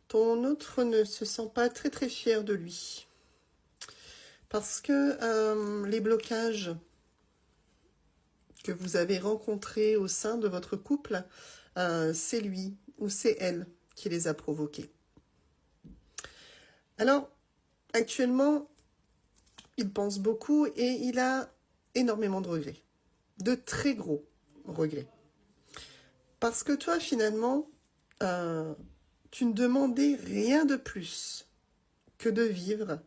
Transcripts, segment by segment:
ton autre ne se sent pas très très fier de lui. Parce que les blocages que vous avez rencontrés au sein de votre couple, c'est lui ou c'est elle qui les a provoqués. Alors, actuellement, il pense beaucoup et il a énormément de regrets. De très gros regrets. Parce que toi, finalement, tu ne demandais rien de plus que de vivre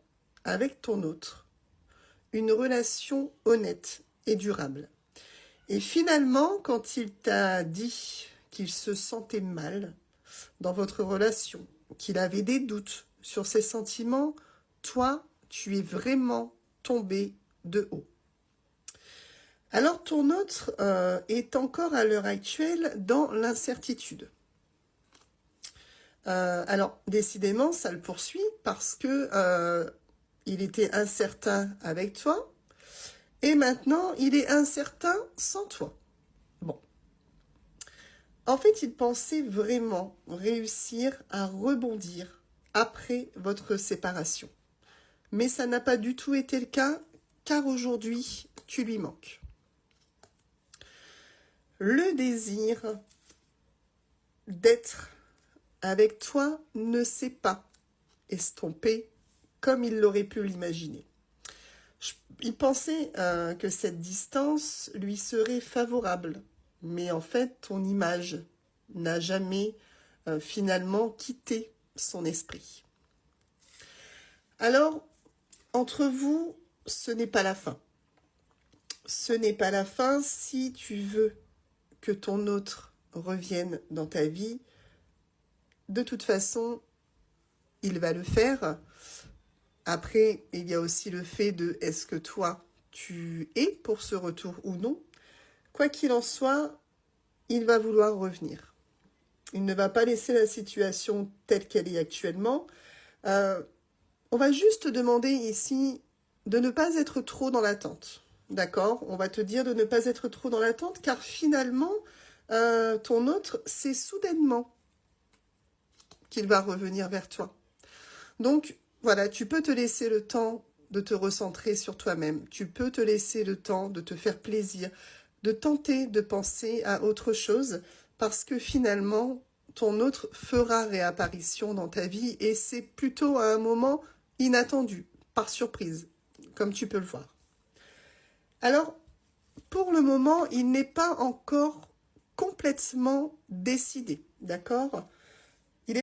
avec ton autre une relation honnête et durable. Et finalement, quand il t'a dit qu'il se sentait mal dans votre relation, qu'il avait des doutes sur ses sentiments, toi, tu es vraiment tombé de haut. Alors ton autre est encore à l'heure actuelle dans l'incertitude. Alors décidément, ça le poursuit parce que il était incertain avec toi et maintenant il est incertain sans toi. Bon. En fait, il pensait vraiment réussir à rebondir après votre séparation. Mais ça n'a pas du tout été le cas, car aujourd'hui, tu lui manques. Le désir d'être avec toi ne s'est pas estompé comme il l'aurait pu l'imaginer. Il pensait que cette distance lui serait favorable, mais en fait, ton image n'a jamais finalement quitté son esprit. Alors, entre vous, ce n'est pas la fin. Ce n'est pas la fin si tu veux que ton autre revienne dans ta vie. De toute façon, il va le faire. Après, il y a aussi le fait de est-ce que toi, tu es pour ce retour ou non. Quoi qu'il en soit, il va vouloir revenir. Il ne va pas laisser la situation telle qu'elle est actuellement. On va juste te demander ici de ne pas être trop dans l'attente. D'accord? On va te dire de ne pas être trop dans l'attente car finalement, ton autre, c'est soudainement qu'il va revenir vers toi. Donc, voilà, tu peux te laisser le temps de te recentrer sur toi-même. Tu peux te laisser le temps de te faire plaisir, de tenter de penser à autre chose parce que finalement, ton autre fera réapparition dans ta vie et c'est plutôt à un moment inattendu, par surprise, comme tu peux le voir. Alors, pour le moment, il n'est pas encore complètement décidé, d'accord ?